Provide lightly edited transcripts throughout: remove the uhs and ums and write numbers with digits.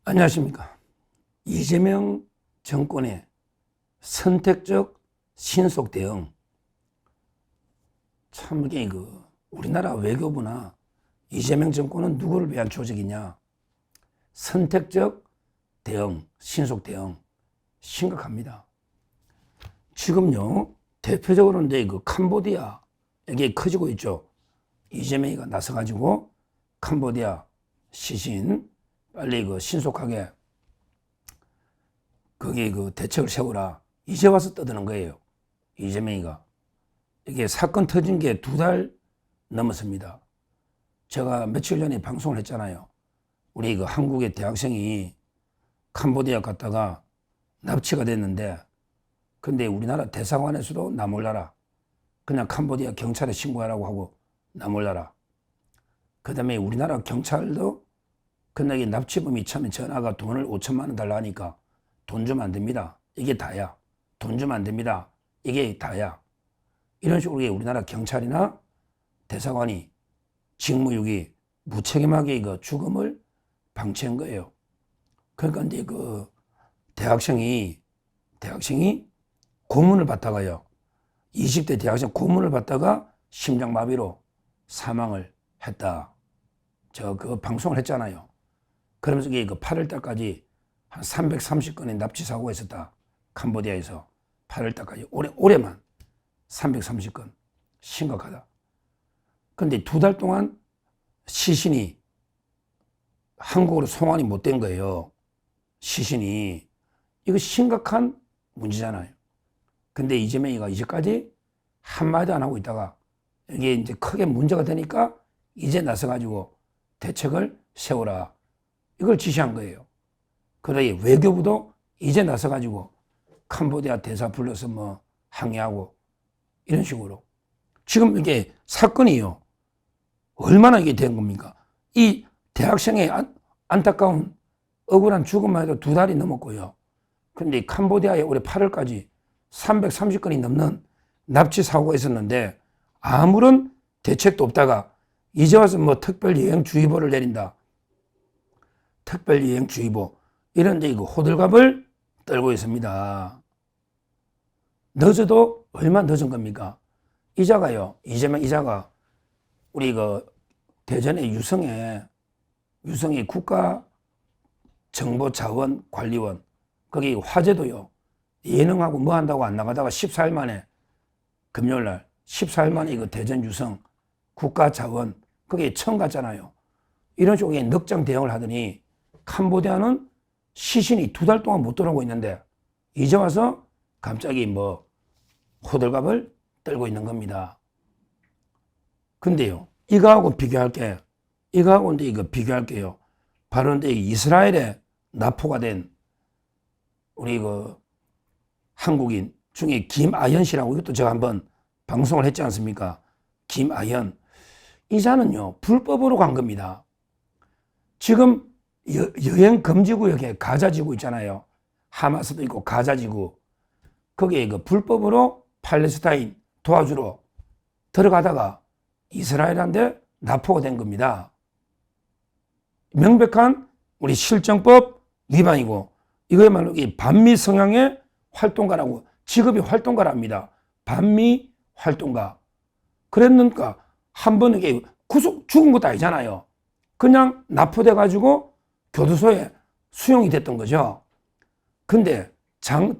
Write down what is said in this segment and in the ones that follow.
안녕하십니까. 이재명 정권의 선택적 신속 대응. 참 이게 우리나라 외교부나 이재명 정권은 누구를 위한 조직이냐. 선택적 대응, 신속 대응. 심각합니다. 지금요, 대표적으로 이제 캄보디아, 이게 커지고 있죠. 이재명이가 나서가지고 캄보디아 시신, 빨리 신속하게 거기에 대책을 세우라. 이제 와서 떠드는 거예요. 이재명이가. 이게 사건 터진 게 2달 넘었습니다. 제가 며칠 전에 방송을 했잖아요. 우리 한국의 대학생이 캄보디아 갔다가 납치가 됐는데, 근데 우리나라 대사관에서도 나 몰라라. 그냥 캄보디아 경찰에 신고하라고 하고 나 몰라라. 그 다음에 우리나라 경찰도 근데 납치범이 처음에 전화가 돈을 5천만 원 달라 하니까 돈 주면 안 됩니다. 이게 다야. 돈 주면 안 됩니다. 이게 다야. 이런 식으로 우리나라 경찰이나 대사관이 직무유기 무책임하게 죽음을 방치한 거예요. 그러니까 이제 대학생이 고문을 받다가요. 20대 대학생 고문을 받다가 심장마비로 사망을 했다. 저 방송을 했잖아요. 그러면서 이게 8월 달까지 한 330건의 납치 사고가 있었다. 캄보디아에서 8월 달까지 올해만 330건. 심각하다. 근데 2달 동안 시신이 한국으로 송환이 못 된 거예요. 시신이. 이거 심각한 문제잖아요. 근데 이재명이가 이제까지 한마디도 안 하고 있다가 이게 이제 크게 문제가 되니까 이제 나서가지고 대책을 세우라. 이걸 지시한 거예요. 그러니 외교부도 이제 나서가지고 캄보디아 대사 불러서 항의하고 이런 식으로. 지금 이게 사건이요. 얼마나 이게 된 겁니까? 이 대학생의 안타까운 억울한 죽음만 해도 2달이 넘었고요. 근데 캄보디아에 올해 8월까지 330건이 넘는 납치 사고가 있었는데 아무런 대책도 없다가 이제 와서 특별여행주의보를 내린다. 특별여행주의보. 이런 데 호들갑을 떨고 있습니다. 늦어도 얼마 늦은 겁니까? 이자가요. 이재명 이자가 우리 대전의 유성의 국가정보자원관리원 거기 화재도요. 예능하고 뭐 한다고 안 나가다가 14일 만에 금요일날 14일 만에 대전 유성 국가자원 거기에 처음 갔잖아요. 이런 쪽에 넉장 대응을 하더니 캄보디아는 시신이 2달 동안 못 들어오고 있는데 이제 와서 갑자기 호들갑을 떨고 있는 겁니다. 근데요, 이거하고 비교할게요. 바로 이제 이스라엘에 납포가 된 우리 한국인 중에 김아연 씨라고 이것도 제가 한번 방송을 했지 않습니까? 김아연. 이자는요, 불법으로 간 겁니다. 지금 여행 금지구역에 가자지구 있잖아요. 하마스도 있고 가자지구. 거기에 불법으로 팔레스타인 도와주러 들어가다가 이스라엘한테 납포가 된 겁니다. 명백한 우리 실정법 위반이고 이거야말로 이 반미 성향의 활동가라고 직업이 활동가랍니다. 반미 활동가. 그랬는가 한 번 이게 죽은 것도 아니잖아요. 그냥 납포돼 가지고 교도소에 수용이 됐던 거죠. 근데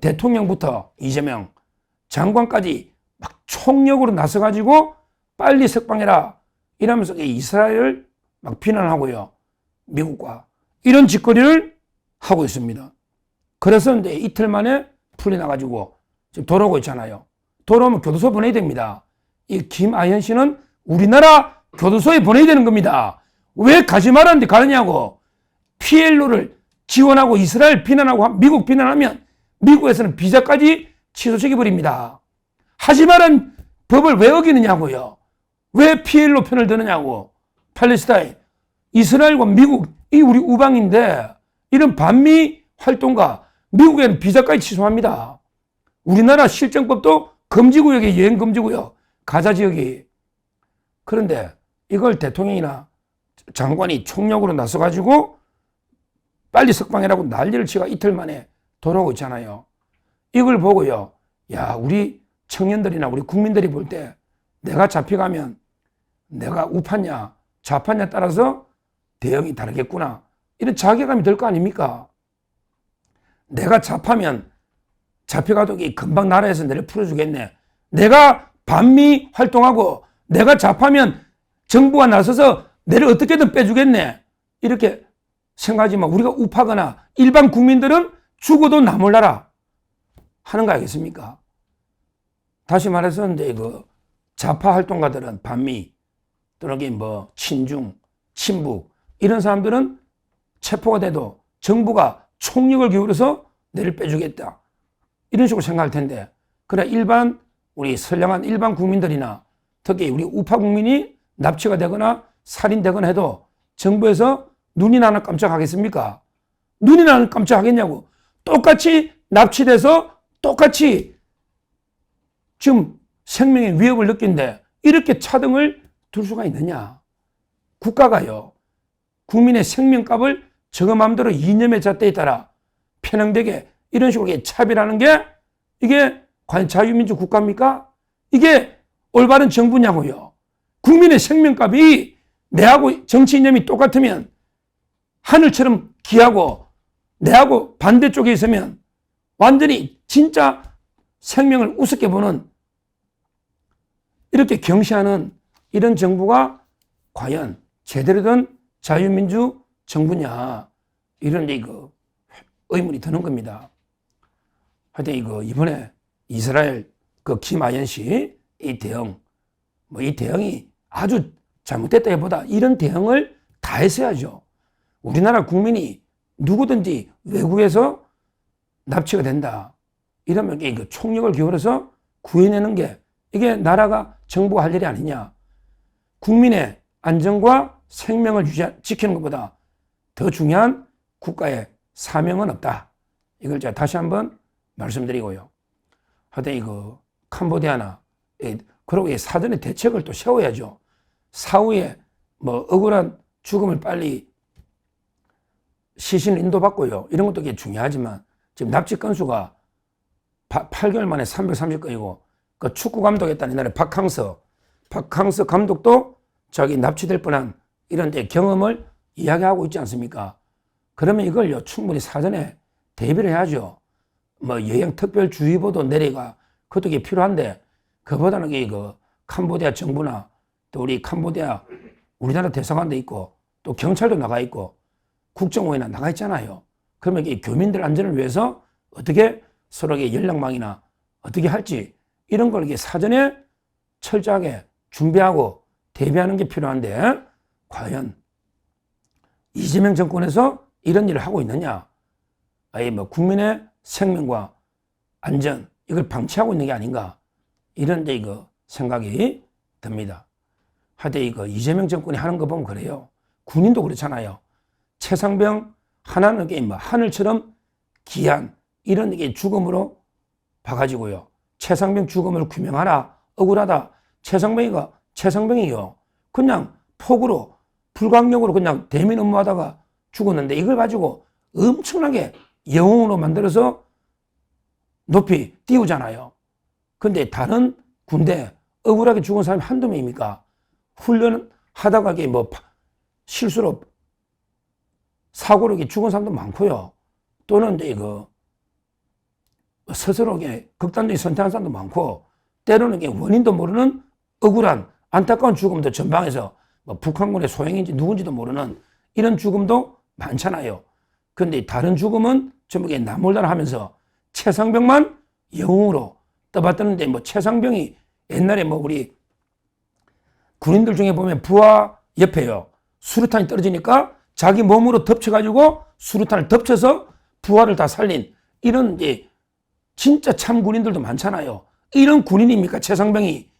대통령부터 이재명 장관까지 막 총력으로 나서가지고 빨리 석방해라 이러면서 이스라엘을 막 비난하고요. 미국과 이런 짓거리를 하고 있습니다. 그래서 이제 이틀 만에 풀려나가지고 지금 돌아오고 있잖아요. 돌아오면 교도소 보내야 됩니다. 이 김아연 씨는 우리나라 교도소에 보내야 되는 겁니다. 왜 가지 말았는데 가느냐고. PLO를 지원하고 이스라엘 비난하고 미국 비난하면 미국에서는 비자까지 취소시켜버립니다. 하지 말은 법을 왜 어기느냐고요. 왜 PLO 편을 드느냐고. 팔레스타인, 이스라엘과 미국, 이 우리 우방인데 이런 반미 활동가 미국에는 비자까지 취소합니다. 우리나라 실정법도 금지구역에 여행 금지구역, 가자 지역이. 그런데 이걸 대통령이나 장관이 총력으로 나서가지고 빨리 석방해라고 난리를 치가 이틀 만에 돌아오고 있잖아요. 이걸 보고요. 야, 우리 청년들이나 우리 국민들이 볼 때 내가 잡혀가면 내가 우파냐 좌파냐 따라서 대응이 다르겠구나. 이런 자괴감이 들 거 아닙니까? 내가 좌파면 잡혀가도 금방 나라에서 나를 풀어주겠네. 내가 반미 활동하고 내가 좌파면 정부가 나서서 나를 어떻게든 빼주겠네. 이렇게 생각하지만 우리가 우파거나 일반 국민들은 죽어도 나 몰라라 하는 거 알겠습니까? 다시 말해서 이제 좌파 활동가들은 반미 또는 뭐 친중, 친북 이런 사람들은 체포가 돼도 정부가 총력을 기울여서 내를 빼주겠다. 이런 식으로 생각할 텐데, 그래 일반 우리 선량한 일반 국민들이나 특히 우리 우파 국민이 납치가 되거나 살인되거나 해도 정부에서 눈이 나나 깜짝하겠습니까? 눈이 나나 깜짝하겠냐고. 똑같이 납치돼서 똑같이 지금 생명의 위협을 느낀데 이렇게 차등을 둘 수가 있느냐. 국가가요. 국민의 생명값을 저거 마음대로 이념의 잣대에 따라 편향되게 이런 식으로 차별하는 게 이게 과연 자유민주 국가입니까? 이게 올바른 정부냐고요. 국민의 생명값이 내하고 정치 이념이 똑같으면 하늘처럼 귀하고 내하고 반대쪽에 있으면 완전히 진짜 생명을 우습게 보는 이렇게 경시하는 이런 정부가 과연 제대로 된 자유민주 정부냐 이런 의문이 드는 겁니다. 하여튼 이번에 이스라엘 김아연 씨 이 대응 이 대응이 아주 잘못됐다기보다 이런 대응을 다 했어야죠. 우리나라 국민이 누구든지 외국에서 납치가 된다 이러면 총력을 기울여서 구해내는 게 이게 나라가 정부가 할 일이 아니냐. 국민의 안전과 생명을 지키는 것보다 더 중요한 국가의 사명은 없다. 이걸 제가 다시 한번 말씀드리고요. 하여튼 캄보디아나 그러고 사전에 대책을 또 세워야죠. 사후에 억울한 죽음을 빨리 시신 인도받고요. 이런 것도 중요하지만 지금 납치 건수가 8개월 만에 330건이고 그 축구 감독했다는 옛날에 박항서 감독도 자기 납치될 뻔한 이런 경험을 이야기하고 있지 않습니까? 그러면 이걸요 충분히 사전에 대비를 해야죠. 여행 특별주의보도 내리가 그것도 필요한데 그보다는 캄보디아 정부나 또 우리 캄보디아 우리나라 대사관도 있고 또 경찰도 나가 있고 국정원이나 나가 있잖아요. 그러면 교민들 안전을 위해서 어떻게 서로 연락망이나 어떻게 할지 이런 걸 사전에 철저하게 준비하고 대비하는 게 필요한데 과연 이재명 정권에서 이런 일을 하고 있느냐? 아예 국민의 생명과 안전 이걸 방치하고 있는 게 아닌가? 이런 생각이 듭니다. 하여튼 이재명 정권이 하는 거 보면 그래요. 군인도 그렇잖아요. 최상병 하나는 하늘처럼 귀한 이런 죽음으로 봐가지고요. 최상병 죽음을 규명하라. 억울하다. 최상병이요. 그냥 폭우로 불광력으로 그냥 대민 업무하다가 죽었는데 이걸 가지고 엄청나게 영웅으로 만들어서 높이 띄우잖아요. 근데 다른 군대 억울하게 죽은 사람이 한두 명입니까? 훈련하다가 실수로 사고로 죽은 사람도 많고요. 또는 스스로 극단적인 선택한 사람도 많고 때로는 원인도 모르는 억울한 안타까운 죽음도 전방에서 북한군의 소행인지 누군지도 모르는 이런 죽음도 많잖아요. 그런데 다른 죽음은 전부 나몰라라 하면서 최상병만 영웅으로 떠받드는데 최상병이 옛날에 우리 군인들 중에 보면 부하 옆에요. 수류탄이 떨어지니까 자기 몸으로 덮쳐가지고 수류탄을 덮쳐서 부하를 다 살린 이런 진짜 참 군인들도 많잖아요. 이런 군인입니까? 최상병이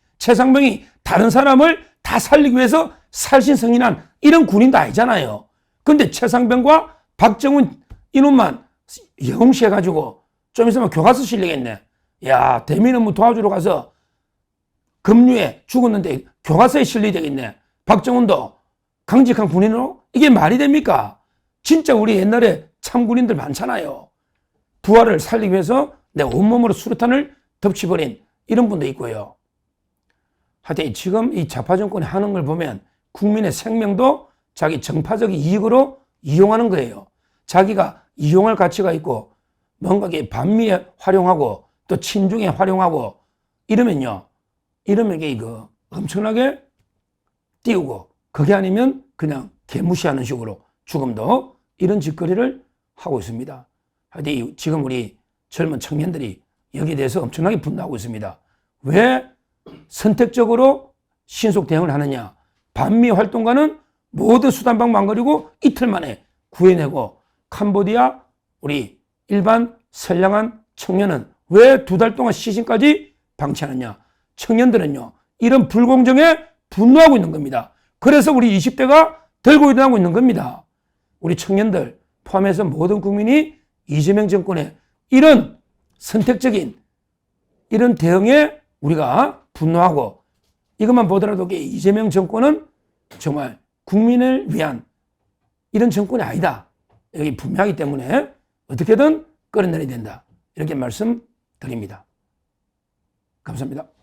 다른 사람을 다 살리기 위해서 살신성인한 이런 군인도 아니잖아요. 근데 최상병과 박정훈 이놈만 영시해가지고 좀 있으면 교과서 실리겠네. 야, 대민 업무 도와주러 가서 급류에 죽었는데 교과서에 실리게 되겠네. 박정훈도 강직한 군인으로? 이게 말이 됩니까? 진짜 우리 옛날에 참군인들 많잖아요. 부하를 살리기 위해서 내 온몸으로 수류탄을 덮치버린 이런 분도 있고요. 하여튼 지금 이 좌파 정권이 하는 걸 보면 국민의 생명도 자기 정파적 이익으로 이용하는 거예요. 자기가 이용할 가치가 있고 뭔가 반미에 활용하고 또 친중에 활용하고 이러면요. 이러면 이거 엄청나게 띄우고 그게 아니면 그냥 개무시하는 식으로 죽음도 이런 짓거리를 하고 있습니다. 하여튼 지금 우리 젊은 청년들이 여기에 대해서 엄청나게 분노하고 있습니다. 왜 선택적으로 신속 대응을 하느냐. 반미 활동가는 모든 수단방 망가리고 이틀 만에 구해내고 캄보디아 우리 일반 선량한 청년은 왜 2달 동안 시신까지 방치하느냐. 청년들은요. 이런 불공정에 분노하고 있는 겁니다. 그래서 우리 20대가 들고 일어나고 있는 겁니다. 우리 청년들 포함해서 모든 국민이 이재명 정권의 이런 선택적인 이런 대응에 우리가 분노하고 이것만 보더라도 이재명 정권은 정말 국민을 위한 이런 정권이 아니다. 여기 분명하기 때문에 어떻게든 끌어내야 된다. 이렇게 말씀드립니다. 감사합니다.